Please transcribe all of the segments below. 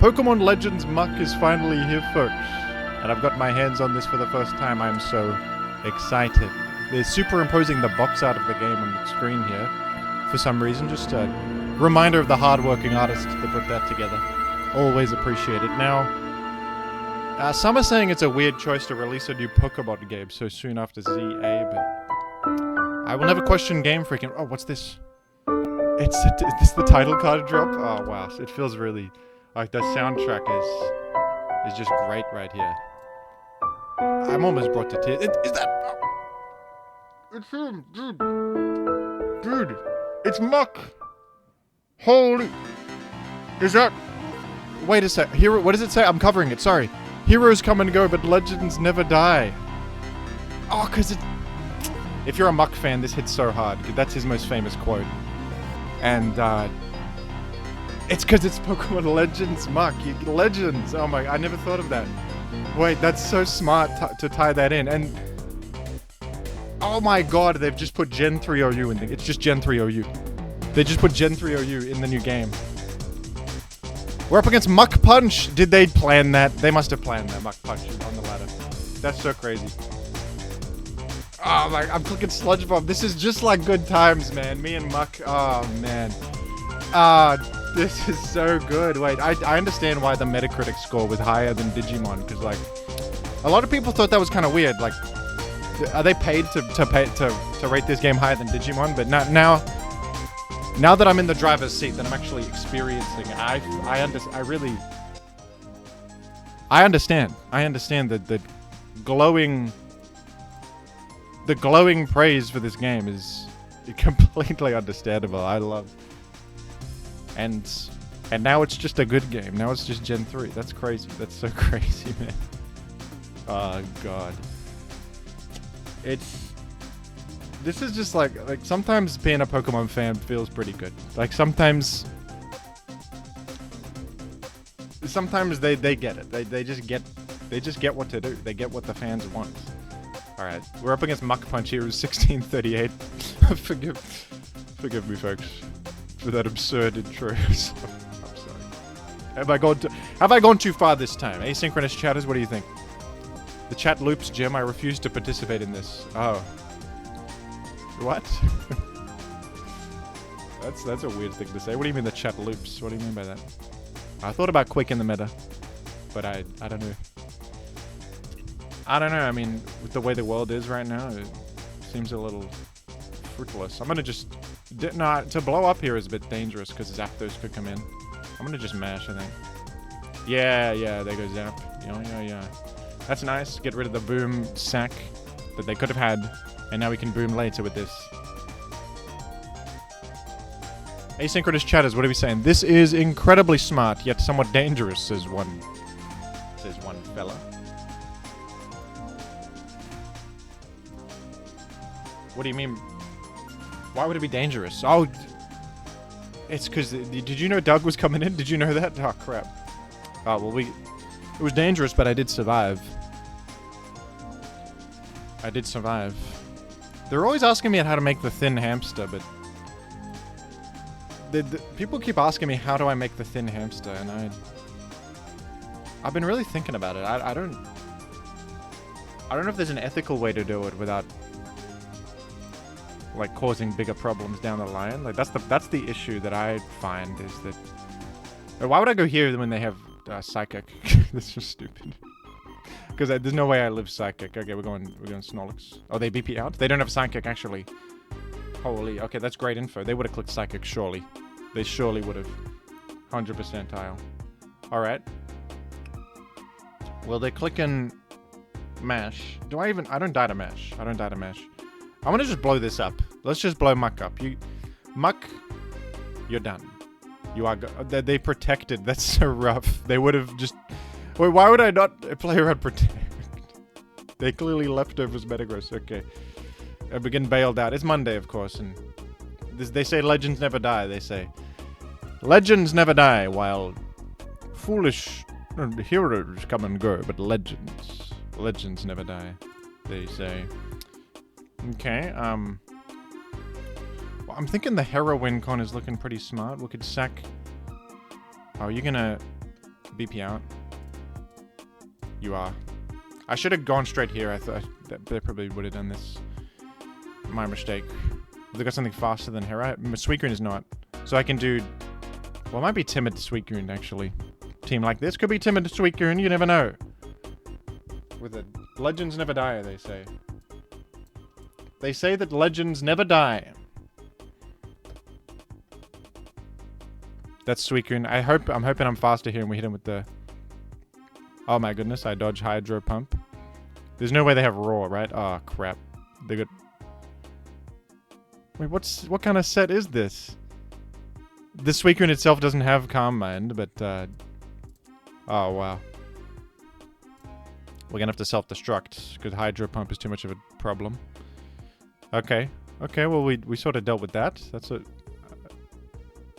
Pokemon Legends Muk is finally here, folks. And I've got my hands on this for the first time. I'm so excited. They're superimposing the box art of the game on the screen here. For some reason, just a reminder of the hard-working artists that put that together. Always appreciate it. Now, some are saying it's a weird choice to release a new Pokemon game so soon after ZA, but I will never question Game Freak. Oh, what's this? Is this the title card drop? Oh, wow. It feels really... like, the soundtrack is just great right here. I'm almost brought to tears. Is that... Oh, it's him, dude. Dude, it's Muk. Holy... Is that... Wait a sec. Hero... What does it say? I'm covering it, sorry. Heroes come and go, but legends never die. Oh, because it... If you're a Muk fan, this hits so hard. That's his most famous quote. And, it's because it's Pokemon Legends Muk. Legends! Oh my... I never thought of that. Wait, that's so smart to tie that in. And... Oh my god, they've just put Gen 3 OU in the... It's just Gen 3 OU. They just put Gen 3 OU in the new game. We're up against Muk Punch! Did they plan that? They must have planned that, Muk Punch on the ladder. That's so crazy. Oh my... I'm clicking Sludge Bomb. This is just like good times, man. Me and Muk... Oh, man. This is so good. Wait, I understand why the Metacritic score was higher than Digimon, because, like, a lot of people thought that was kind of weird. Like, are they paid to rate this game higher than Digimon? But now that I'm in the driver's seat, that I'm actually experiencing, I understand that the glowing praise for this game is completely understandable. I love. And now it's just a good game. Now it's just Gen 3. That's crazy. That's so crazy, man. Oh, God. This is just like sometimes being a Pokemon fan feels pretty good. Like sometimes they get it. They just get what to do. They get what the fans want. All right, we're up against Muk Punch here. It was 1638. Forgive me, folks, for that absurd intro. I'm sorry. Have I gone too far this time? Asynchronous chatters, what do you think? The chat loops, Jim. I refuse to participate in this. Oh. What? That's a weird thing to say. What do you mean the chat loops? What do you mean by that? I thought about Quick in the meta, but I don't know. I don't know. I mean, with the way the world is right now, it seems a little fruitless. I'm gonna just... No, to blow up here is a bit dangerous because Zapdos could come in. I'm gonna just mash, I think. Yeah, there goes Zap. Yeah. That's nice. Get rid of the boom sack that they could have had. And now we can boom later with this. Asynchronous chatters, what are we saying? This is incredibly smart, yet somewhat dangerous, says one fella. What do you mean? Why would it be dangerous? Oh, it's because... Did you know Doug was coming in? Did you know that? Oh, crap. Oh, well, it was dangerous, but I did survive. They're always asking me how to make the thin hamster, but... people keep asking me how do I make the thin hamster, and I've been really thinking about it. I don't know if there's an ethical way to do it without... like causing bigger problems down the line. Like that's the issue that I find is that... Why would I go here when they have Psychic? That's just stupid. Because there's no way I live Psychic. Okay, we're going Snorlax. Oh, they BP out? They don't have Psychic, actually. Holy, okay, that's great info. They would have clicked Psychic, surely. They surely would have. 100% tile. Alright. Well, they're clicking Mash. I don't die to Mash. I'm gonna just blow this up. Let's just blow Muk up. Muk, you're done. You are... They protected. That's so rough. They would have just... Wait, why would I not play around Protect? They clearly leftovers Metagross. Okay. We're getting bailed out. It's Monday, of course, and they say legends never die. They say legends never die, while foolish heroes come and go, but legends never die. They say. Okay. Well, I'm thinking the heroine con is looking pretty smart. We could sack... Oh, you're gonna BP out. You are. I should have gone straight here. I thought that they probably would have done this. My mistake. They got something faster than Hera. Suicune is not. So I can do... Well, it might be timid Suicune, actually. Team like this could be timid Suicune. You never know. With a... Legends never die, they say. They say that legends never die. That's Suicune. I'm hoping I'm faster here and we hit him with the... Oh my goodness, I dodge Hydro Pump. There's no way they have Raw, right? Oh, crap. They got... Wait, what kind of set is this? The Suicune itself doesn't have Calm Mind, but... Oh, wow. We're gonna have to self-destruct, because Hydro Pump is too much of a problem. Okay. Okay, well, we sort of dealt with that. That's a...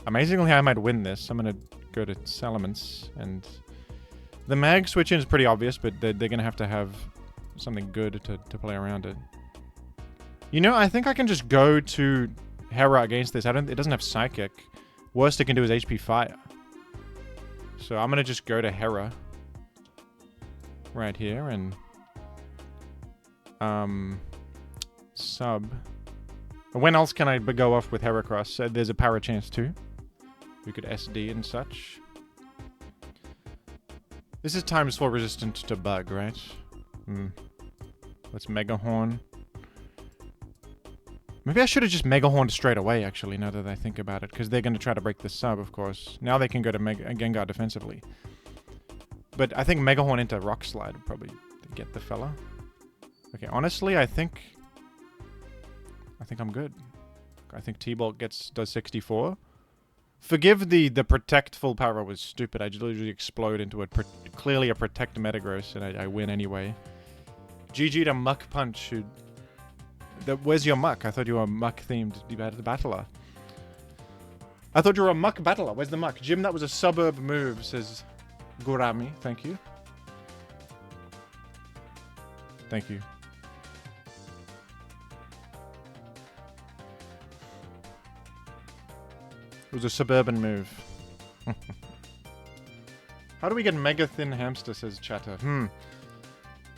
Amazingly, I might win this. I'm gonna go to Salamence, and... The mag switch in is pretty obvious, but they're going to have something good to play around it. You know, I think I can just go to Hera against this. It doesn't have Psychic. Worst it can do is HP Fire. So I'm going to just go to Hera. Right here, and... Sub. When else can I go off with Heracross? There's a Para chance too. We could SD and such. This is times 4 resistant to Bug, right? Let's Mega Horn. Maybe I should have just Mega Horned straight away, actually, now that I think about it. Because they're going to try to break the sub, of course. Now they can go to Gengar defensively. But I think Mega Horn into Rock Slide would probably get the fella. Okay, honestly, I think I'm good. I think T-Bolt does 64. Forgive the Protect full power was stupid. I just literally explode into a clearly a Protect Metagross, and I win anyway. GG to Muk Punch. Where's your Muk? I thought you were a Muk-themed battler. I thought you were a Muk battler. Where's the Muk? Jim, that was a suburb move, says Gurami. Thank you. Thank you. It was a suburban move. How do we get Mega Thin Hamster, says Chatter.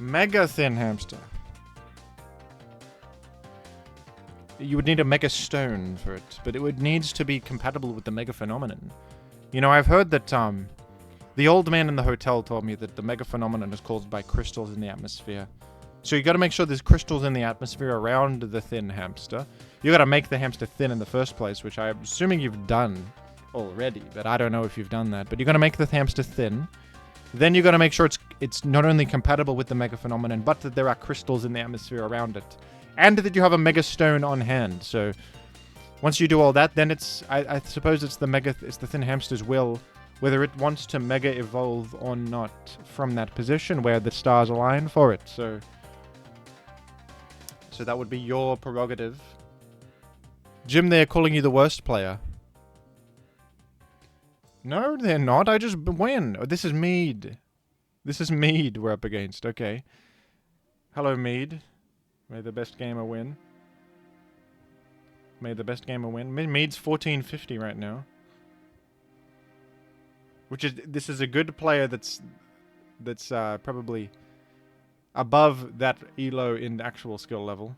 Mega Thin Hamster. You would need a Mega Stone for it, but it needs to be compatible with the Mega Phenomenon. You know, I've heard that, the old man in the hotel told me that the Mega Phenomenon is caused by crystals in the atmosphere. So you gotta make sure there's crystals in the atmosphere around the thin hamster. You gotta make the hamster thin in the first place, which I'm assuming you've done already, but I don't know if you've done that. But you're gonna make the hamster thin. Then you gotta make sure it's not only compatible with the Mega Phenomenon, but that there are crystals in the atmosphere around it. And that you have a Mega Stone on hand. So once you do all that, then I suppose it's the thin hamster's will, whether it wants to Mega Evolve or not from that position where the stars align for it. So that would be your prerogative. Jim, they're calling you the worst player. No, they're not. I just win. Oh, this is Mead. This is Mead we're up against. Okay. Hello, Mead. May the best gamer win. May the best gamer win. Mead's 1450 right now. This is a good player that's probably above that elo in actual skill level.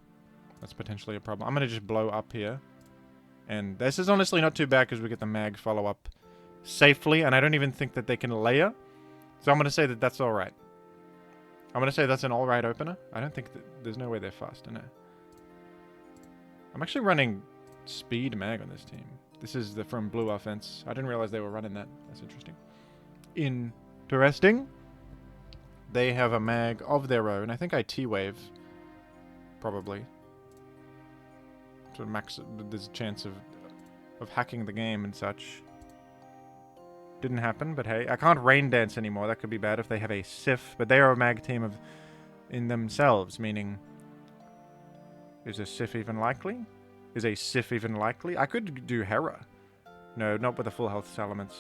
That's potentially a problem. I'm going to just blow up here. And this is honestly not too bad because we get the mag follow-up safely. And I don't even think that they can layer. So I'm going to say that that's alright. I'm going to say that's an alright opener. I don't think there's no way they're faster now. I'm actually running speed mag on this team. This is from Blue Offense. I didn't realize they were running that. That's interesting. Interesting. They have a mag of their own. I think I T-Wave. Probably. To max, there's a chance of hacking the game and such. Didn't happen, but hey. I can't Rain Dance anymore. That could be bad if they have a Sif. But they are a mag team in themselves, meaning... Is a Sif even likely? Is a Sif even likely? I could do Hera. No, not with a full health Salamence.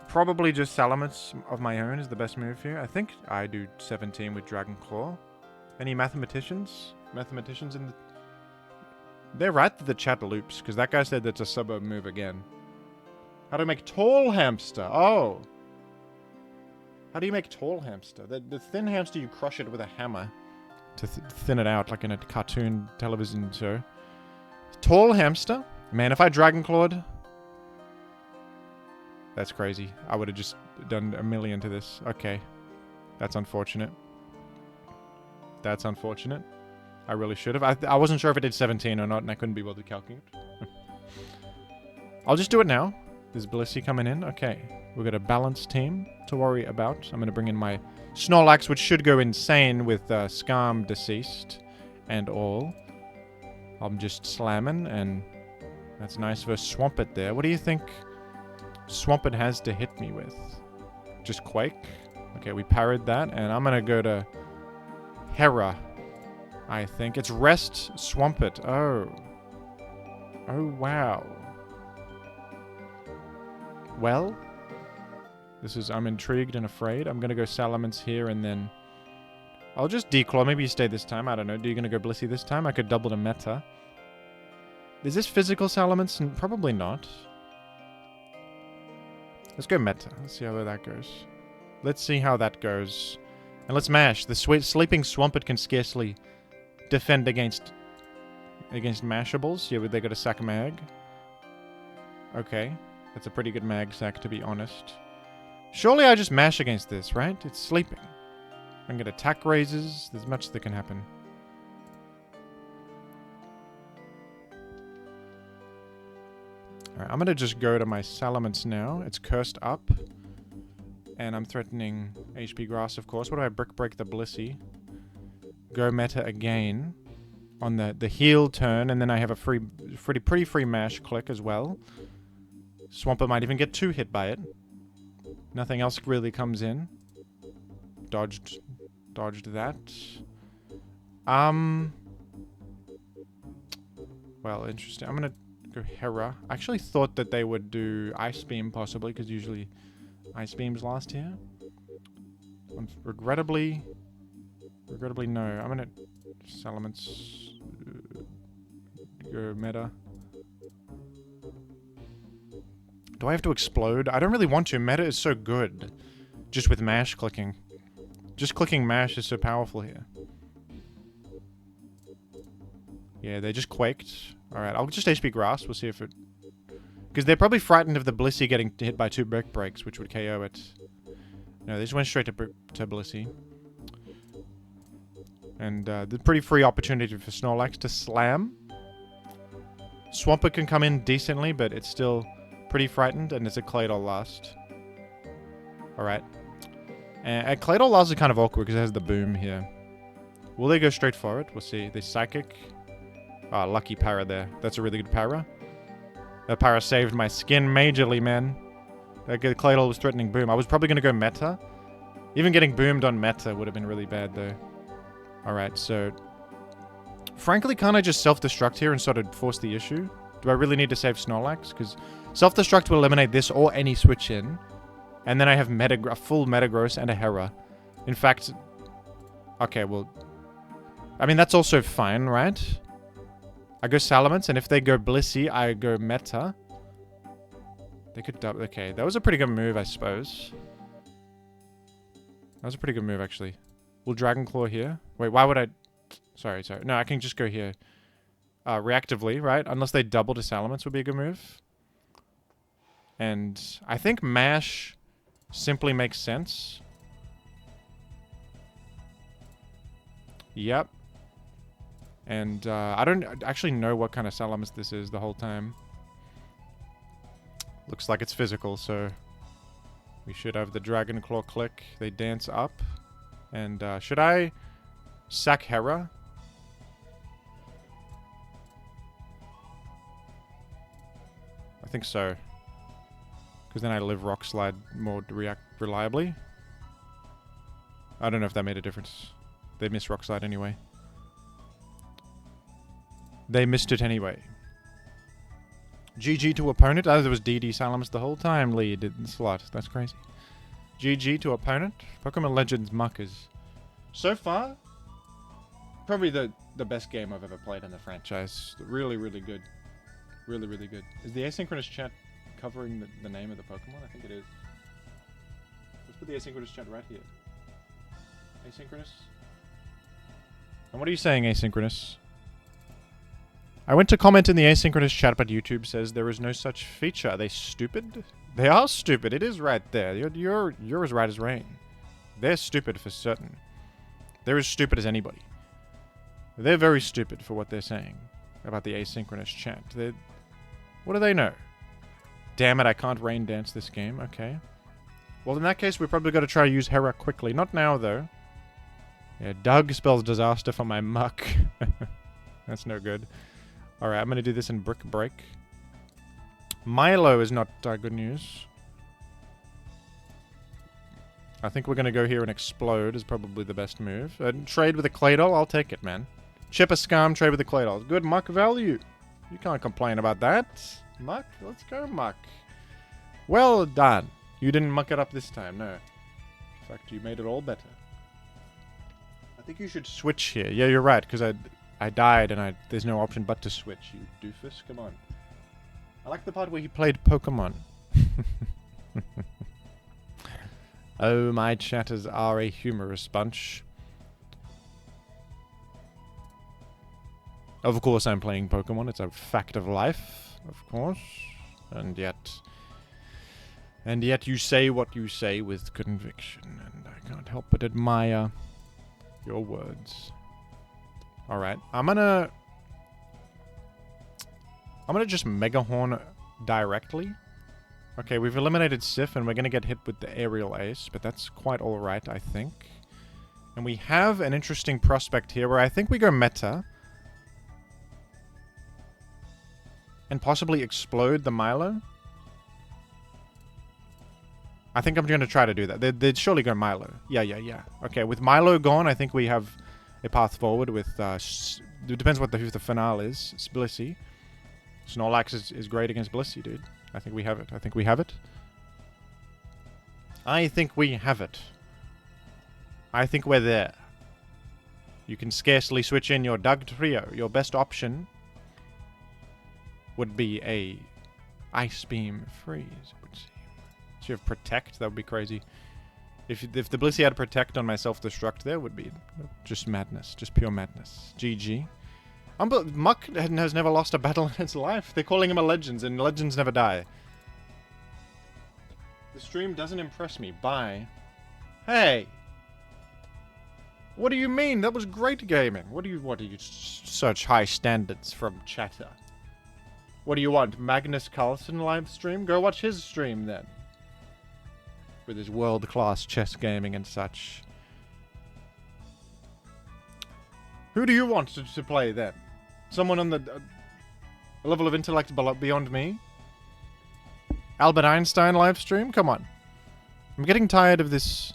Probably just Salamence of my own is the best move here. I think I do 17 with Dragon Claw. Any mathematicians? Mathematicians in the... They're right that the chat loops, because that guy said that's a suburb move again. How to make tall hamster? Oh! How do you make tall hamster? The thin hamster, you crush it with a hammer to thin it out, like in a cartoon television show. Tall hamster? Man, if I Dragon Clawed... That's crazy. I would have just done a million to this. Okay. That's unfortunate. That's unfortunate. I really should have. I wasn't sure if it did 17 or not, and I couldn't be bothered calculating it. I'll just do it now. There's Blissey coming in. Okay. We've got a balanced team to worry about. I'm going to bring in my Snorlax, which should go insane with Skarm deceased and all. I'm just slamming, and that's nice versus Swampert there. What do you think Swampert has to hit me with? Just Quake? Okay, we parried that, and I'm going to go to Hera, I think. It's Rest Swampert. Oh. Oh, wow. Well, I'm intrigued and afraid. I'm going to go Salamence here, and then I'll just declaw. Maybe you stay this time. I don't know. Are you going to go Blissey this time? I could double the meta. Is this physical Salamence? Probably not. Let's go meta. Let's see how that goes. Let's see how that goes. And let's mash. The sleeping Swampert can scarcely defend against mashables. Yeah, they got a sack mag. Okay. That's a pretty good mag sack, to be honest. Surely I just mash against this, right? It's sleeping. I can get attack raises. There's much that can happen. Alright, I'm gonna just go to my Salamence now. It's cursed up. And I'm threatening HP Grass, of course. What do I Brick Break the Blissey? Go meta again on the heal turn, and then I have a pretty free mash click as well. Swampert might even get 2 hit by it. Nothing else really comes in. Dodged that. Well, interesting. I'm gonna go Hera. I actually thought that they would do Ice Beam possibly, because usually Ice Beams last here. Regrettably no. I'm gonna Salamence go meta. Do I have to explode? I don't really want to. Meta is so good. Just with mash clicking. Just clicking mash is so powerful here. Yeah, they just quaked. Alright, I'll just HP Grass. We'll see if it... Because they're probably frightened of the Blissey getting hit by 2 Brick Breaks, which would KO it. No, they just went straight to Blissey. And the pretty free opportunity for Snorlax to slam. Swampert can come in decently, but it's still pretty frightened, and it's a Claydol last. Alright. And Claydol last is kind of awkward because it has the boom here. Will they go straight for it? We'll see. They Psychic. Ah, lucky para there. That's a really good para. That para saved my skin majorly, man. That Claydol was threatening boom. I was probably going to go meta. Even getting boomed on meta would have been really bad, though. Alright, so... Frankly, can't I just self-destruct here and sort of force the issue? Do I really need to save Snorlax? Because self-destruct will eliminate this or any switch in. And then I have a full Metagross and a Hera. In fact... Okay, well... I mean, that's also fine, right? I go Salamence, and if they go Blissey, I go Meta. They could double... Okay, that was a pretty good move, I suppose. That was a pretty good move, actually. We'll Dragon Claw here. Wait, why would I... Sorry. No, I can just go here. Reactively, right? Unless they double to Salamence would be a good move. And I think Mash simply makes sense. Yep. And I don't actually know what kind of Salamence this is the whole time. Looks like it's physical, so we should have the Dragon Claw click. They dance up. And should I sack Hera? I think so. Because then I live Rock Slide more reliably. I don't know if that made a difference. They missed Rock Slide anyway. They missed it anyway. GG to opponent. Oh, there was DD Salamence the whole time lead in the slot. That's crazy. GG to opponent. Pokemon Legends Muk is, so far, probably the best game I've ever played in the franchise. Really, really good. Really, really good. Is the asynchronous chat covering the name of the Pokemon? I think it is. put the asynchronous chat right here. Asynchronous. And what are you saying, asynchronous? I went to comment in the asynchronous chat, but YouTube says there is no such feature. Are they stupid? They are stupid. It is right there. You're as right as rain. They're stupid for certain. They're as stupid as anybody. They're very stupid for what they're saying about the asynchronous chat. What do they know? Damn it, I can't rain dance this game. Okay. Well, in that case, we're probably going to try to use Hera quickly. Not now, though. Yeah, Doug spells disaster for my Muk. That's no good. Alright, I'm going to do this in Brick Break. Milo is not good news. I think we're going to go here and explode is probably the best move. Trade with a Claydol, I'll take it, man. Chip a Skarm, trade with a Claydol. Good Muk value. You can't complain about that. Muk, let's go Muk. Well done. You didn't muck it up this time, no. In fact, you made it all better. I think you should switch here. Yeah, you're right, because I died and there's no option but to switch, you doofus. Come on. I like the part where he played Pokemon. Oh, my chatters are a humorous bunch. Of course I'm playing Pokemon. It's a fact of life, of course. And yet you say what you say with conviction, and I can't help but admire your words. Alright, I'm gonna just Mega Horn directly. Okay, we've eliminated Sif, and we're gonna get hit with the Aerial Ace, but that's quite alright, I think. And we have an interesting prospect here, where I think we go Meta. And possibly explode the Milo. I think I'm going to try to do that. They'd surely go Milo. Yeah. Okay, with Milo gone, I think we have a path forward with... it depends who the finale is. It's Blissey. Snorlax is great against Blissey, dude. I think we have it. I think we have it. I think we're there. You can scarcely switch in your Doug Trio. Your best option would be a Ice Beam Freeze, it would seem. So you have Protect, that would be crazy. If the Blissey had Protect on my Self-Destruct, there would be just madness, just pure madness. GG. Muk has never lost a battle in its life. They're calling him a Legends, and Legends never die. The stream doesn't impress me. Bye. Hey! What do you mean? That was great gaming. What do you such high standards from chatter? What do you want? Magnus Carlsen live stream? Go watch his stream then. With his world-class chess gaming and such. Who do you want to play then? Someone on the level of intellect beyond me? Albert Einstein live stream? Come on. I'm getting tired of this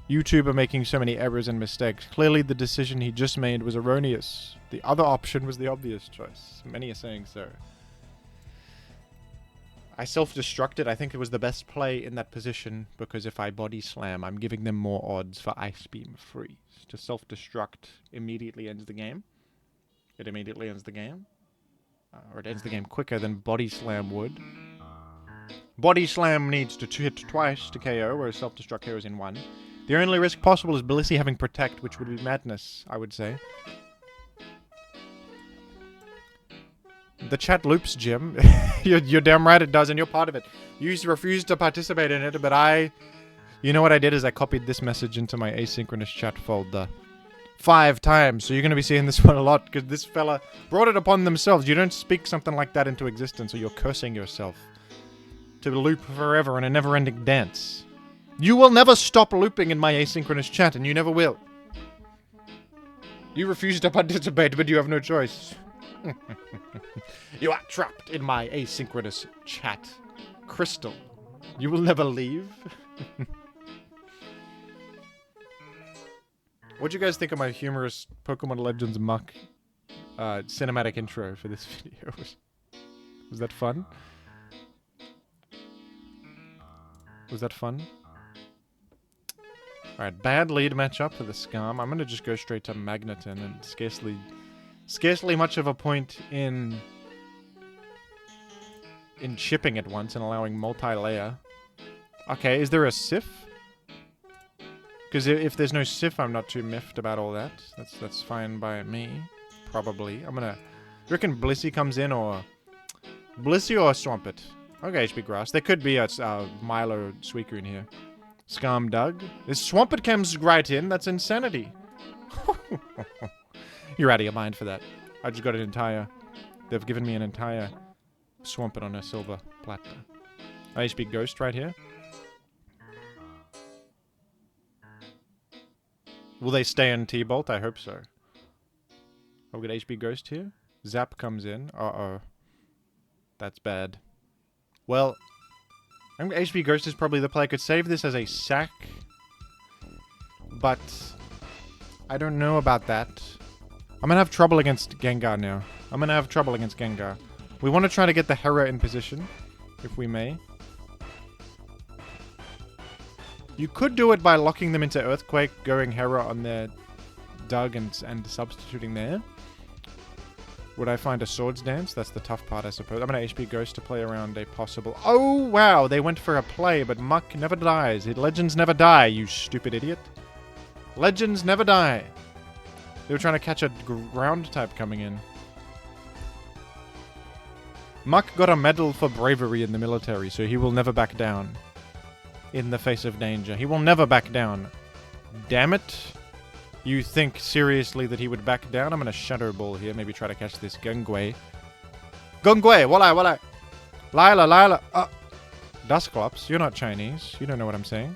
YouTuber making so many errors and mistakes. Clearly the decision he just made was erroneous. The other option was the obvious choice. Many are saying so. I self-destructed. I think it was the best play in that position because if I body slam, I'm giving them more odds for Ice Beam Freeze. To self-destruct immediately ends the game. It immediately ends the game. Or it ends the game quicker than body slam would. Body slam needs to hit twice to KO, whereas self-destruct KOs in one. The only risk possible is Blissey having Protect, which would be madness, I would say. The chat loops, Jim. You're damn right it does, and you're part of it. You refused to participate in it, but you know what I did is I copied this message into my asynchronous chat folder 5 times, so you're going to be seeing this one a lot, because this fella brought it upon themselves. You don't speak something like that into existence, or you're cursing yourself to loop forever in a never-ending dance. You will never stop looping in my asynchronous chat, and you never will. You refuse to participate, but you have no choice. You are trapped in my asynchronous chat. Crystal, you will never leave. What'd you guys think of my humorous Pokemon Legends Muk cinematic intro for this video? Was that fun? Was that fun? Alright, bad lead matchup for the Skarm. I'm gonna just go straight to Magneton and scarcely much of a point in chipping it once and allowing multi-layer. Okay, is there a Sif? Because if there's no Sif, I'm not too miffed about all that. That's fine by me. Probably. I'm gonna... You reckon Blissey comes in, or... Blissey or Swampert? Okay, HP Grass. There could be a Milo Suicune in here. Skarm Dug. This Swampert comes right in. That's insanity. You're out of your mind for that. I just got an entire... They've given me an entire Swampert on a silver platter. HP Ghost right here. Will they stay in T-Bolt? I hope so. I've got HP Ghost here. Zap comes in. Uh-oh. That's bad. Well, I think HP Ghost is probably the play. I could save this as a sack. But I don't know about that. I'm going to have trouble against Gengar now. I'm going to have trouble against Gengar. We want to try to get the Hera in position, if we may. You could do it by locking them into Earthquake, going Hera on their Dug and substituting there. Would I find a Swords Dance? That's the tough part, I suppose. I'm going to HP Ghost to play around a possible... Oh, wow! They went for a play, but Muk never dies. Legends never die, you stupid idiot. Legends never die. They were trying to catch a ground type coming in. Muk got a medal for bravery in the military, so he will never back down. In the face of danger. He will never back down. Damn it. You think seriously that he would back down? I'm going to Shadow Ball here. Maybe try to catch this Gungwei. Gungwei! Wallai! Lila! Dusclops, you're not Chinese. You don't know what I'm saying.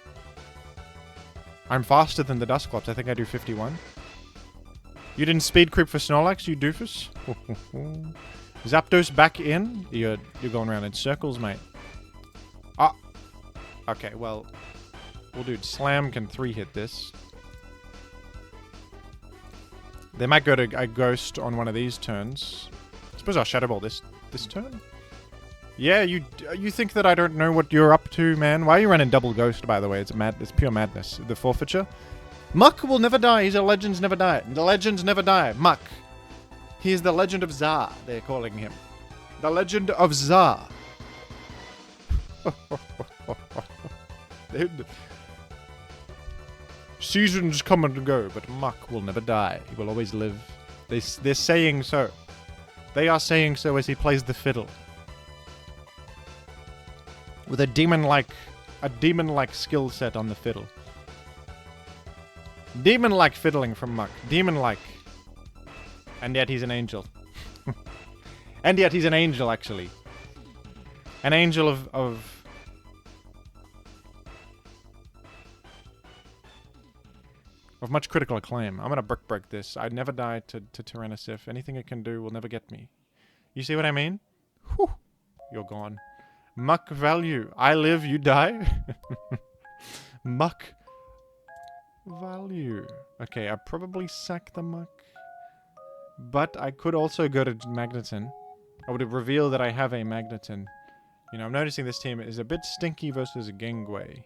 I'm faster than the Dusclops. I think I do 51. You didn't speed creep for Snorlax, you doofus? Zapdos back in? You're going around in circles, mate. Ah! Okay, well... Well, dude, Slam can 3-hit this. They might go to a Ghost on one of these turns. I suppose I'll Shadow Ball this turn? Yeah, you think that I don't know what you're up to, man? Why are you running double Ghost, by the way? It's pure madness. The forfeiture. Muk will never die. He's a Legends never die. The Legends never die. Muk. He is the Legend of Za, they're calling him. The Legend of Za. Seasons come and go, but Muk will never die. He will always live. They're saying so. They are saying so as he plays the fiddle. With a demon-like skill set on the fiddle. Demon-like fiddling from Muk. Demon-like. And yet he's an angel. And yet he's an angel, actually. An angel of much critical acclaim. I'm gonna break this. I'd never die to Tyrannosif. Anything it can do will never get me. You see what I mean? Whew. You're gone. Muk value. I live, you die. Muk value. Okay, I probably sack the Muk. But I could also go to Magneton. I would reveal that I have a Magneton. You know, I'm noticing this team is a bit stinky versus a Gengwei.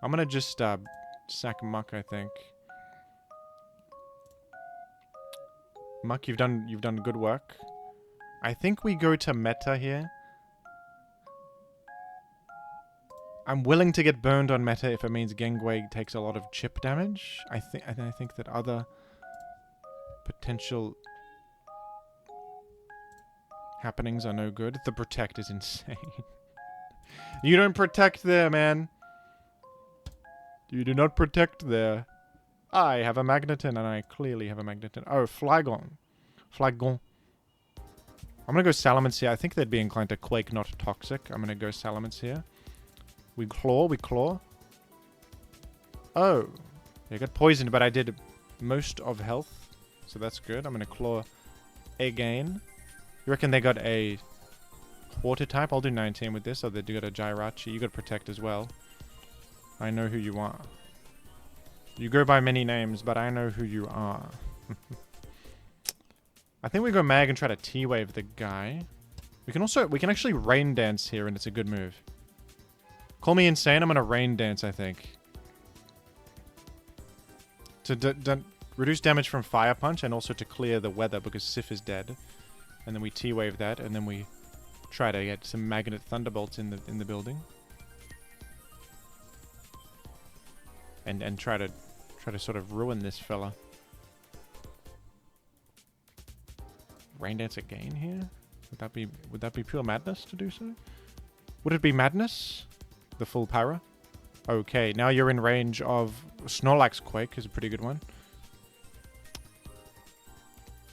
I'm gonna just sack Muk, I think. Muk, you've done good work. I think we go to meta here. I'm willing to get burned on meta if it means Gengwei takes a lot of chip damage. I think that other potential happenings are no good. The protect is insane. You don't protect there, man. You do not protect there. I have a Magneton, and I clearly have a Magneton. Oh, Flygon. Flygon. I'm gonna go Salamence here. I think they'd be inclined to Quake, not Toxic. I'm gonna go Salamence here. We claw. Oh. Yeah, I got poisoned, but I did most of health. So that's good. I'm gonna claw again. You reckon they got a water type? I'll do 19 with this. Oh, they do got a Jirachi. You got protect as well. I know who you are. You go by many names, but I know who you are. I think we go Mag and try to T-Wave the guy. We can actually Rain Dance here, and it's a good move. Call me insane, I'm gonna Rain Dance, I think. To reduce damage from Fire Punch, and also to clear the weather, because Sif is dead. And then we T-Wave that, and then we try to get some Magnet Thunderbolts in the building. and try to sort of ruin this fella. Rain Dance again here? Would that be pure madness to do so? Would it be madness? The full para? Okay, now you're in range of Snorlax Quake is a pretty good one.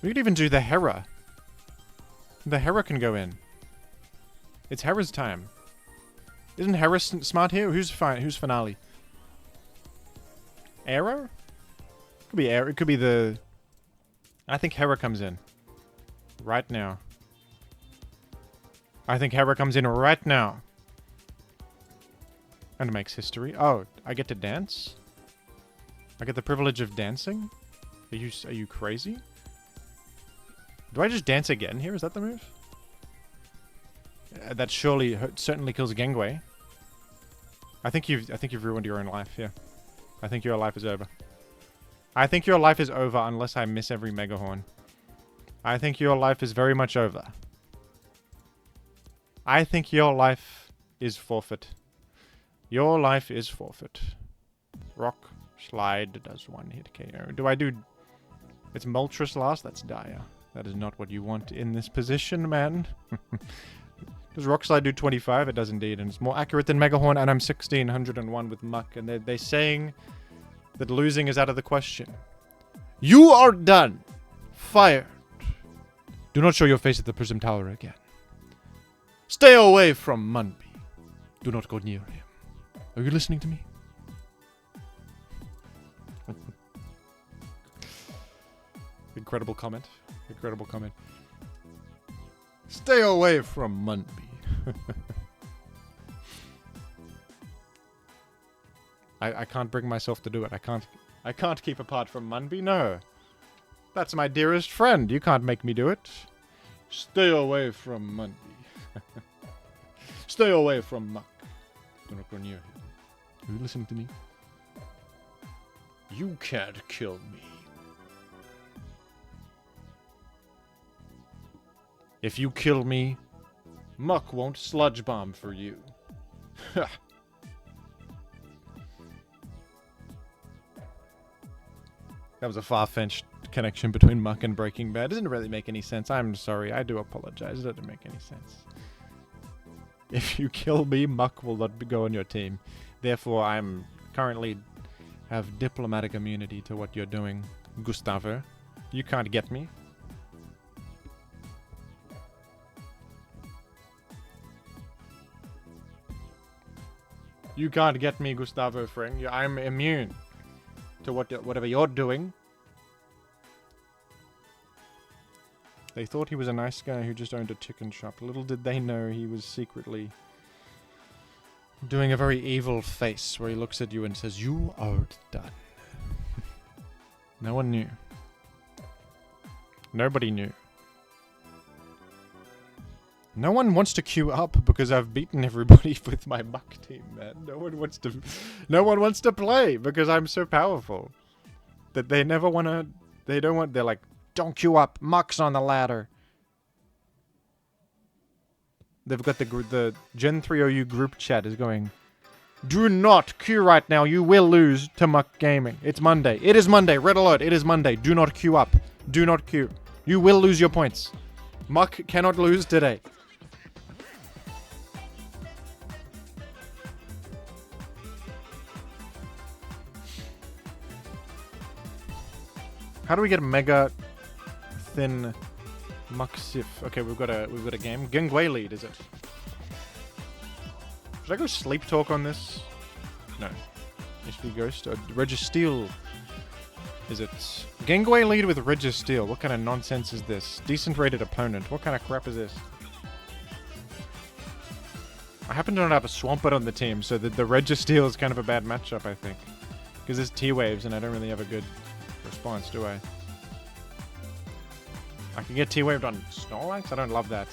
We could even do the Hera. The Hera can go in. It's Hera's time. Isn't Hera smart here? Who's finale? Arrow? Could be Arrow. It could be the... I think Hera comes in. Right now. I think Hera comes in right now. And makes history. Oh, I get to dance? I get the privilege of dancing? Are you crazy? Do I just dance again here? Is that the move? That certainly kills Genghis. I think you've ruined your own life here. I think your life is over. I think your life is over unless I miss every Mega Horn. I think your life is very much over. I think your life is forfeit. Your life is forfeit. Rock Slide does one hit KO. Do I do... It's Moltres last? That's dire. That is not what you want in this position, man. Does Rock Slide do 25? It does indeed, and it's more accurate than Mega Horn, and I'm 1601 with Muk, and they're saying that losing is out of the question. You are done. Fired. Do not show your face at the Prism Tower again. Stay away from Munby. Do not go near him. Are you listening to me? Incredible comment. Incredible comment. Stay away from Munby. I can't bring myself to do it. I can't keep apart from Munby. No. That's my dearest friend. You can't make me do it. Stay away from Munby. Stay away from Muk. Do not go near him. Are you listening to me? You can't kill me. If you kill me, Muk won't sludge bomb for you. That was a far-fetched connection between Muk and Breaking Bad. It doesn't really make any sense. I'm sorry. I do apologize. It doesn't make any sense. If you kill me, Muk will not go on your team. Therefore, I'm currently have diplomatic immunity to what you're doing, Gustavo. You can't get me. You can't get me, Gustavo Fring. I'm immune to whatever you're doing. They thought he was a nice guy who just owned a chicken shop. Little did they know he was secretly doing a very evil face where he looks at you and says, "You are done." No one knew. Nobody knew. No one wants to queue up because I've beaten everybody with my Muk team, man. No one wants to play because I'm so powerful. That they never want to... They're like, don't queue up. Muk's on the ladder. They've got the Gen 3 OU group chat is going, do not queue right now. You will lose to Muk Gaming. It's Monday. It is Monday. Red alert. It is Monday. Do not queue up. Do not queue. You will lose your points. Muk cannot lose today. How do we get a mega thin Muk Sif? Okay, we've got a game. Genghis lead, is it? Should I go sleep talk on this? No. HP Ghost. Registeel. Is it? Genghis lead with Registeel. What kind of nonsense is this? Decent rated opponent. What kind of crap is this? I happen to not have a Swampert on the team, so the Registeel is kind of a bad matchup, I think. Because there's T-Waves and I don't really have a good response, do I? I can get T-Waved on Snorlax? I don't love that.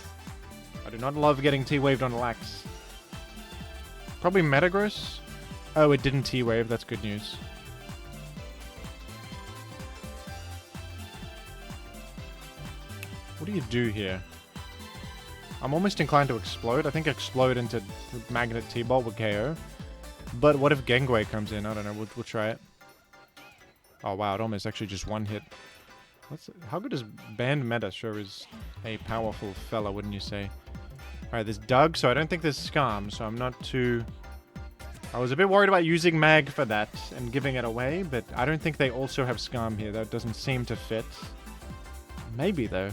I do not love getting T-Waved on Lax. Probably Metagross? Oh, it didn't T-Wave. That's good news. What do you do here? I'm almost inclined to Explode. I think Explode into Magnet T-Ball with KO. But what if Genghua comes in? I don't know. We'll try it. Oh, wow. It almost actually just one hit. How good is Band Meta? Sure is a powerful fella, wouldn't you say? Alright, there's Doug, so I don't think there's Skarm, so I'm not too... I was a bit worried about using Mag for that and giving it away, but I don't think they also have Skarm here. That doesn't seem to fit. Maybe, though.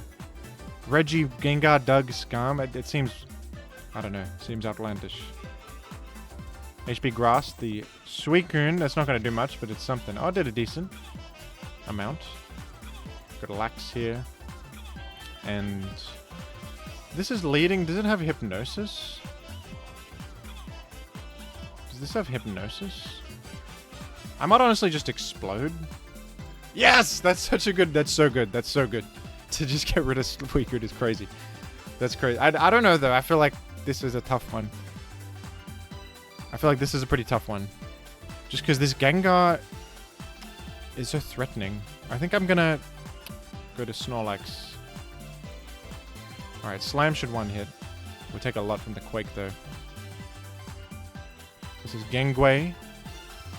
Reggie, Gengar, Doug, Skarm. It seems... I don't know. Seems outlandish. HP Grass, the Suicune. That's not going to do much, but it's something. Oh, it did a decent amount. Got a Lax here. And... this is leading... does it have Hypnosis? Does this have Hypnosis? I might honestly just explode. Yes! That's such a good... that's so good. That's so good. To just get rid of Suicune is crazy. That's crazy. I don't know, though. I feel like this is a tough one. I feel like this is a pretty tough one. Just because this Gengar is so threatening. I think I'm gonna go to Snorlax. Alright, Slam should one hit. We'll take a lot from the Quake, though. This is Genghua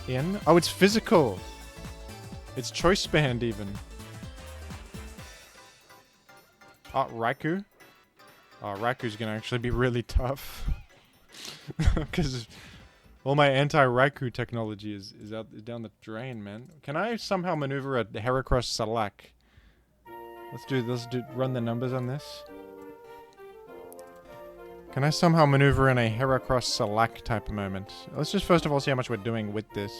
in. Oh, it's physical. It's Choice Band, even. Oh, Raikou. Oh, Raikou's gonna actually be really tough. Because all my anti-Raikou technology is down the drain, man. Can I somehow maneuver a Heracross Salak? Let's run the numbers on this. Can I somehow maneuver in a Heracross Salak type of moment? Let's just first of all see how much we're doing with this.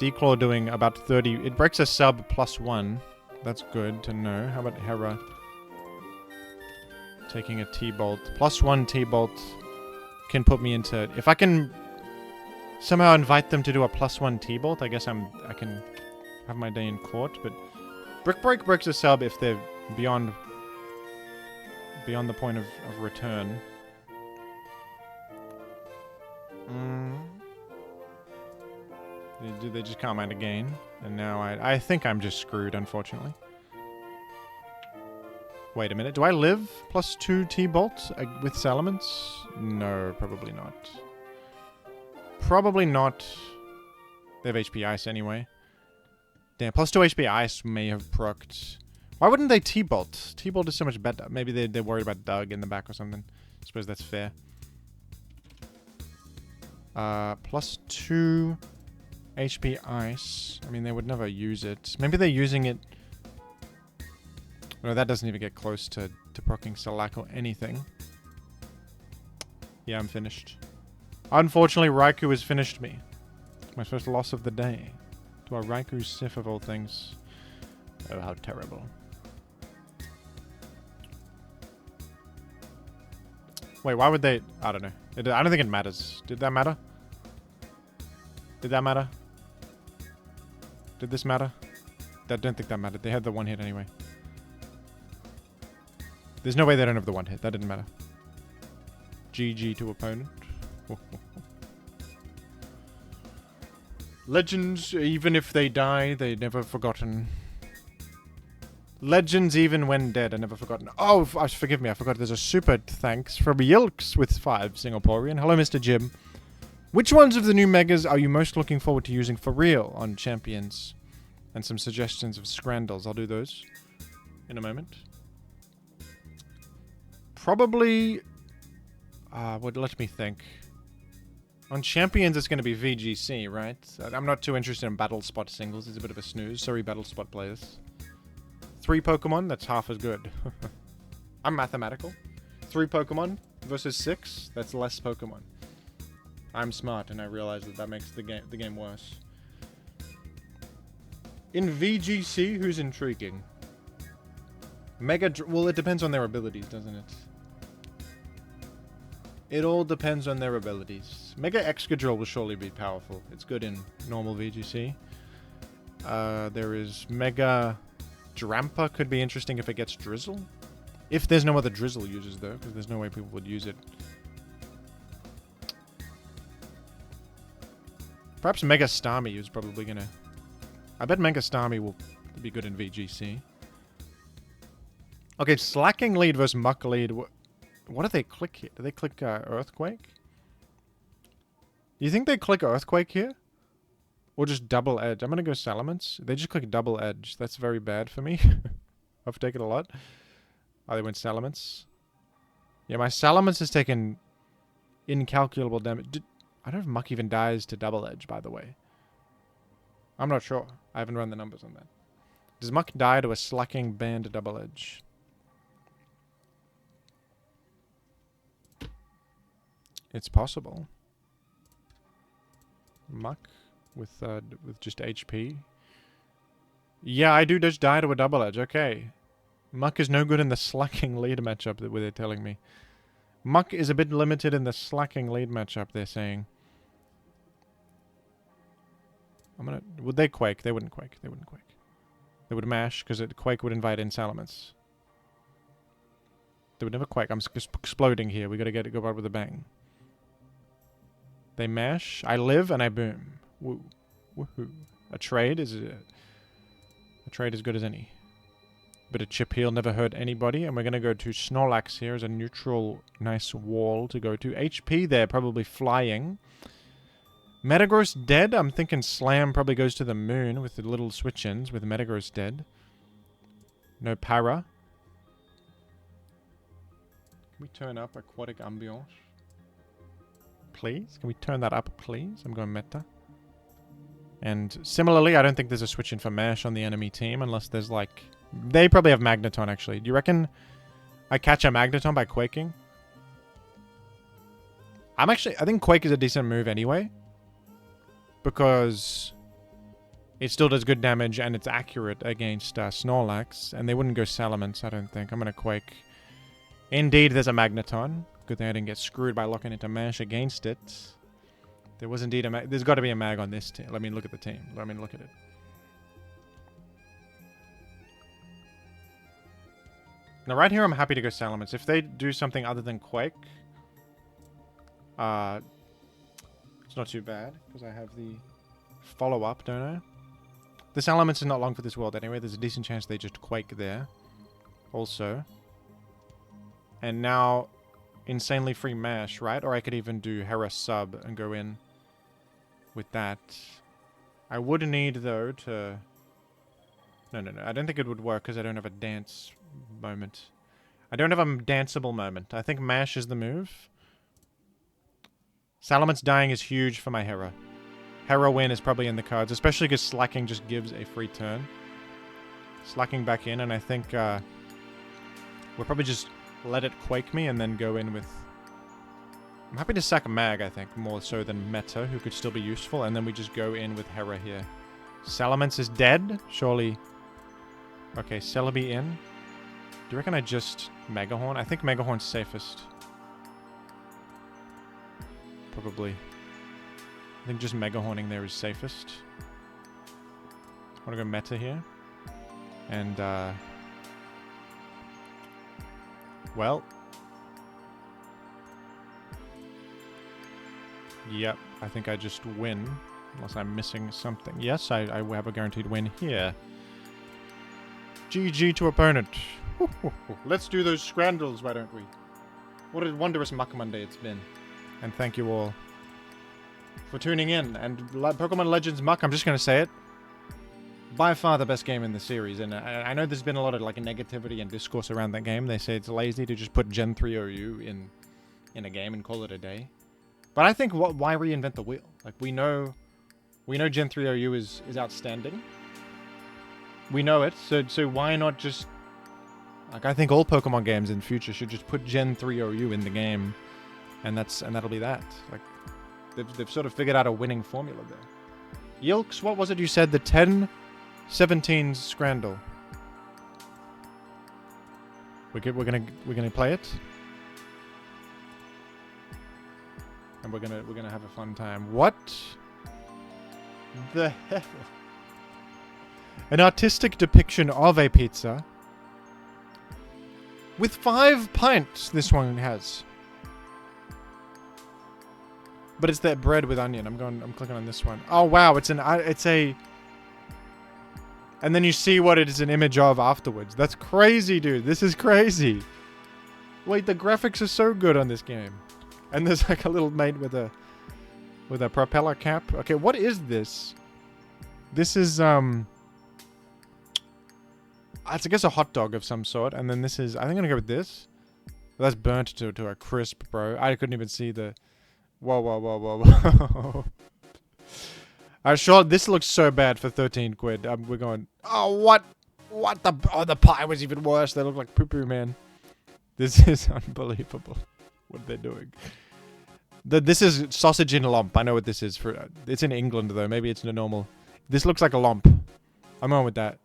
Declaw doing about 30. It breaks a sub +1. That's good to know. How about Hera? Taking a T-Bolt. +1 T-Bolt can put me into... if I can somehow invite them to do a +1 T-Bolt, I guess I can have my day in court, but... Brick Break breaks a sub if they're beyond the point of return. They just can't mind a gain. And now I think I'm just screwed, unfortunately. Wait a minute. Do I live +2 T-Bolt with Salamence? No, probably not. Probably not. They have HP Ice anyway. Damn, +2 HP Ice may have procced. Why wouldn't they T-Bolt? T-Bolt is so much better. Maybe they're worried about Doug in the back or something. I suppose that's fair. +2 HP Ice. I mean, they would never use it. Maybe they're using it... no, that doesn't even get close to proccing Salak or anything. Yeah, I'm finished. Unfortunately, Raikou has finished me. My first loss of the day. To a Raikou Sif of all things. Oh, how terrible. Wait, why would they... I don't know. I don't think it matters. Did that matter? Did that matter? Did this matter? I don't think that mattered. They had the one hit anyway. There's no way they don't have the one hit. That didn't matter. GG to opponent. Legends, even if they die, they're never forgotten. Legends, even when dead, are never forgotten. Oh, forgive me, I forgot there's a super thanks from Yilks with 5 Singaporean. Hello, Mr. Jim. Which ones of the new Megas are you most looking forward to using for real on Champions? And some suggestions of Scrandles. I'll do those in a moment. Probably... let me think. On Champions, it's going to be VGC, right? I'm not too interested in Battle Spot singles. It's a bit of a snooze. Sorry, Battle Spot players. 3 Pokemon? That's half as good. I'm mathematical. 3 Pokemon versus 6? That's less Pokemon. I'm smart, and I realize that makes the game worse. In VGC, who's intriguing? Well, it depends on their abilities, doesn't it? It all depends on their abilities. Mega Excadrill will surely be powerful. It's good in normal VGC. There is Mega Drampa, could be interesting if it gets Drizzle. If there's no other Drizzle users, though, because there's no way people would use it. Perhaps Mega Starmie is probably gonna... I bet Mega Starmie will be good in VGC. Okay, Slacking lead versus Muck lead. What do they click here? Do they click Earthquake? Do you think they click Earthquake here? Or just Double Edge? I'm going to go Salamence. They just click Double Edge. That's very bad for me. I've taken a lot. Oh, they went Salamence. Yeah, my Salamence has taken incalculable damage. I don't know if Muk even dies to Double Edge, by the way. I'm not sure. I haven't run the numbers on that. Does Muk die to a Slacking Band Double Edge? It's possible. Muk with just HP. Yeah, I do just die to a Double Edge. Okay. Muk is no good in the Slacking lead matchup that they're telling me. Muk is a bit limited in the Slacking lead matchup, they're saying. Would they Quake? They wouldn't Quake. They wouldn't Quake. They would Mash, because Quake would invite in Salamence. They would never Quake. I'm just exploding here. We gotta go out with a bang. They Mash. I live and I boom. Woo. Woohoo. A trade is as good as any. Bit of chip heal never hurt anybody. And we're gonna go to Snorlax here as a neutral, nice wall to go to. HP there, probably flying. Metagross dead. I'm thinking Slam probably goes to the moon with the little switch-ins with Metagross dead. No para. Can we turn up Aquatic Ambiance? Please? Can we turn that up, please? I'm going meta. And similarly, I don't think there's a switch-in for Mash on the enemy team unless there's like... They probably have Magneton, actually. Do you reckon I catch a Magneton by Quaking? I think Quake is a decent move anyway. Because it still does good damage and it's accurate against Snorlax. And they wouldn't go Salamence, I don't think. I'm going to Quake. Indeed, there's a Magneton. Good thing I didn't get screwed by locking into Mash against it. There was indeed a Mag. There's got to be a Mag on this team. Let me look at the team. Let me look at it. Now, right here, I'm happy to go Salamence. If they do something other than Quake... it's not too bad, because I have the follow-up, don't I? The Salamence is not long for this world anyway. There's a decent chance they just Quake there. Also. And now, insanely free Mash, right? Or I could even do Hera Sub and go in with that. I would need, though, to... No. I don't think it would work, because I don't have a dance moment. I don't have a danceable moment. I think Mash is the move. Salamence dying is huge for my Hera. Hera win is probably in the cards, especially because Slacking just gives a free turn. Slacking back in, and I think we'll probably just let it Quake me and then go in with... I'm happy to sack Mag, I think, more so than Meta, who could still be useful, and then we just go in with Hera here. Salamence is dead, surely. Okay, Celebi in. Do you reckon I just Megahorn? I think Megahorn's safest. Probably. I think just Megahorning there is safest. I want to go meta here. And, well. Yep, I think I just win. Unless I'm missing something. Yes, I have a guaranteed win here. GG to opponent. Let's do those Scrandles, why don't we? What a wondrous Muk Monday it's been. And thank you all for tuning in. And Pokemon Legends Muk, I'm just going to say it. By far the best game in the series. And I know there's been a lot of like negativity and discourse around that game. They say it's lazy to just put Gen 3 OU in a game and call it a day. But I think why reinvent the wheel? Like we know Gen 3 OU is outstanding. We know it. So why not just... Like, I think all Pokemon games in the future should just put Gen 3 OU in the game, and that'll be that. Like, they've sort of figured out a winning formula there. Yilks, what was it you said? The 10-17 Scrandle. We're gonna play it, and we're gonna have a fun time. What the hell? An artistic depiction of a pizza. With 5 pints, this one has. But it's that bread with onion. I'm clicking on this one. Oh wow, it's a... And then you see what it is an image of afterwards. That's crazy, dude. This is crazy. Wait, the graphics are so good on this game. And there's like a little mate with a propeller cap. Okay, what is this? This is it's, I guess, a hot dog of some sort. And then this is, I think I'm gonna go with this. That's burnt to a crisp, bro. I couldn't even see the... Whoa, whoa, whoa, whoa, whoa. Alright, sure, this looks so bad for 13 quid. We're going... Oh, what? What the... Oh, the pie was even worse. They look like poo-poo, man. This is unbelievable. What they're doing. This is sausage in a lump. I know what this is. It's in England, though. Maybe it's a normal... This looks like a lump. I'm on with that.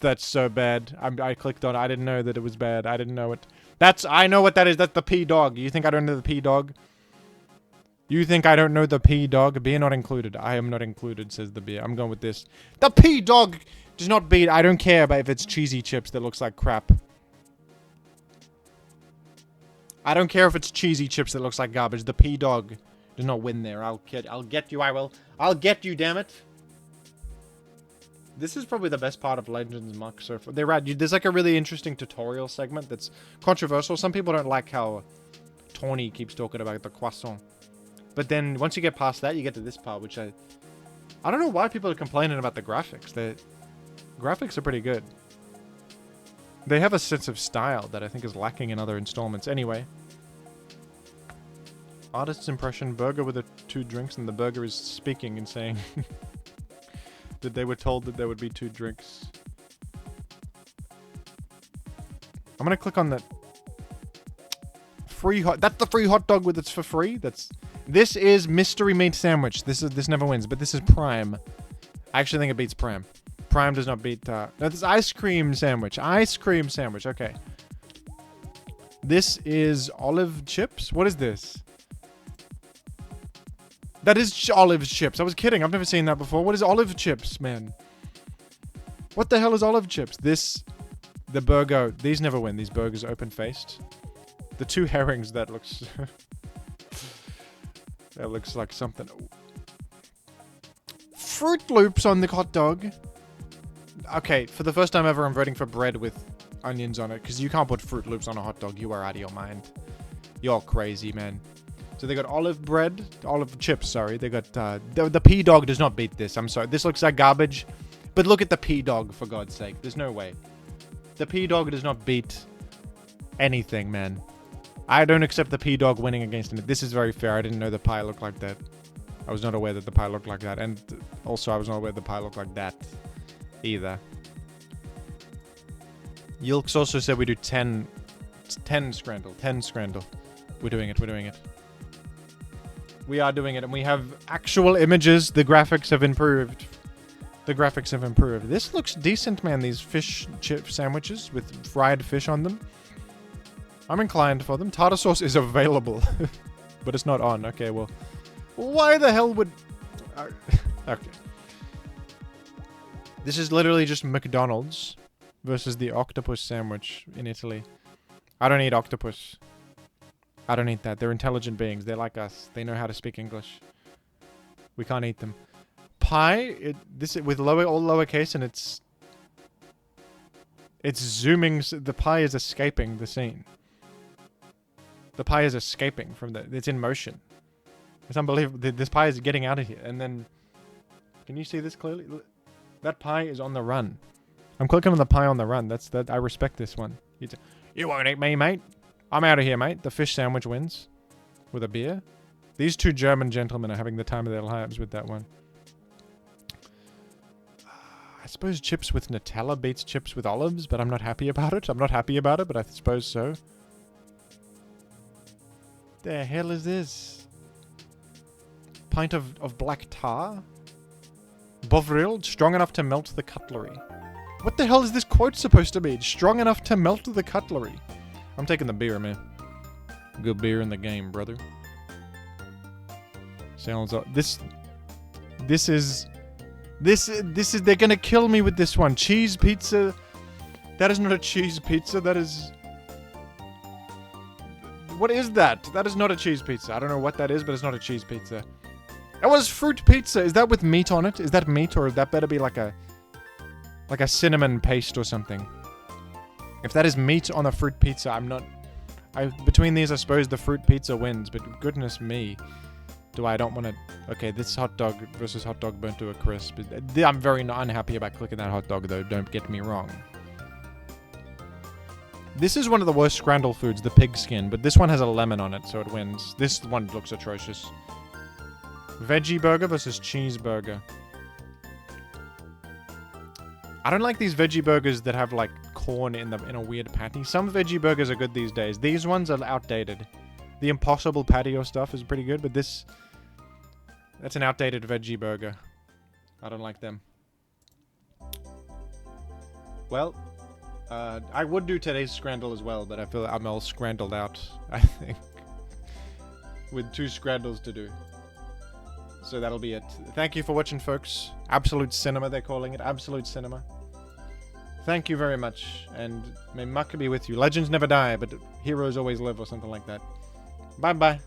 That's so bad. I clicked on it. I didn't know that it was bad. I didn't know it. I know what that is. That's the P-Dog. You think I don't know the P-Dog? You think I don't know the P-Dog? Beer not included. I am not included, says the beer. I'm going with this. The P-Dog does not beat. I don't care about if it's cheesy chips that looks like crap. I don't care if it's cheesy chips that looks like garbage. The P-Dog does not win there. I'll get you, I will. I'll get you, damn it. This is probably the best part of Legends Muk so far. They're right. There's like a really interesting tutorial segment that's controversial. Some people don't like how Tawny keeps talking about the croissant. But then once you get past that, you get to this part, which I don't know why people are complaining about the graphics. The graphics are pretty good. They have a sense of style that I think is lacking in other installments. Anyway. Artist's impression, burger with 2 drinks, and the burger is speaking and saying... that they were told that there would be 2 drinks. I'm gonna click on that free hot. That's the free hot dog with it's for free. This is mystery meat sandwich. This never wins, but this is prime. I actually think it beats prime. Prime does not beat. No, this is ice cream sandwich. Ice cream sandwich. Okay. This is olive chips. What is this? That is olive chips. I was kidding. I've never seen that before. What is olive chips, man? What the hell is olive chips? The burger. These never win. These burgers are open-faced. The 2 herrings, that looks... that looks like something. Fruit Loops on the hot dog. Okay, for the first time ever, I'm voting for bread with onions on it. Because you can't put Fruit Loops on a hot dog. You are out of your mind. You're crazy, man. So they got olive bread, olive chips, sorry. They got, the P-Dog does not beat this. I'm sorry. This looks like garbage. But look at the P-Dog, for God's sake. There's no way. The P-Dog does not beat anything, man. I don't accept the P-Dog winning against it. This is very fair. I didn't know the pie looked like that. I was not aware that the pie looked like that. And also, I was not aware the pie looked like that either. Yilks also said we do 10 Scrandle. 10 Scrandle. We're doing it. We're doing it. We are doing it, and we have actual images. The graphics have improved. The graphics have improved. This looks decent, man. These fish chip sandwiches with fried fish on them. I'm inclined for them. Tartar sauce is available, but it's not on. Okay, well, why the hell would... okay. This is literally just McDonald's versus the octopus sandwich in Italy. I don't eat octopus. I don't eat that. They're intelligent beings. They're like us. They know how to speak English. We can't eat them. Pie, this with all lowercase, and it's zooming. The pie is escaping the scene. The pie is escaping from it's in motion. It's unbelievable. This pie is getting out of here. And then, can you see this clearly? That pie is on the run. I'm clicking on the pie on the run. I respect this one. You won't eat me, mate. I'm out of here, mate. The fish sandwich wins. With a beer. These 2 German gentlemen are having the time of their lives with that one. I suppose chips with Nutella beats chips with olives, but I'm not happy about it. I'm not happy about it, but I suppose so. The hell is this? Pint of black tar? Bovril, strong enough to melt the cutlery. What the hell is this quote supposed to mean? Strong enough to melt the cutlery. I'm taking the beer, man. Good beer in the game, brother. Sounds like this is they're gonna kill me with this one. Cheese pizza. That is not a cheese pizza. That is... What is that? That is not a cheese pizza. I don't know what that is, but it's not a cheese pizza. That was fruit pizza. Is that with meat on it? Is that meat, or that better be like a cinnamon paste or something? If that is meat on a fruit pizza, I'm not Between these, I suppose the fruit pizza wins, but goodness me. I don't want to... Okay, this hot dog versus hot dog burnt to a crisp. I'm very unhappy about clicking that hot dog, though. Don't get me wrong. This is one of the worst Scrandle foods, the pig skin, but this one has a lemon on it, so it wins. This one looks atrocious. Veggie burger versus cheeseburger. I don't like these veggie burgers that have, like, corn in a weird patty. Some veggie burgers are good these days. These ones are outdated. The Impossible Patio stuff is pretty good, but this... That's an outdated veggie burger. I don't like them. Well, I would do today's Scrandle as well, but I feel I'm all scrandled out, I think. With 2 Scrandles to do. So that'll be it. Thank you for watching, folks. Absolute cinema, they're calling it. Absolute cinema. Thank you very much, and may Muk be with you. Legends never die, but heroes always live, or something like that. Bye-bye.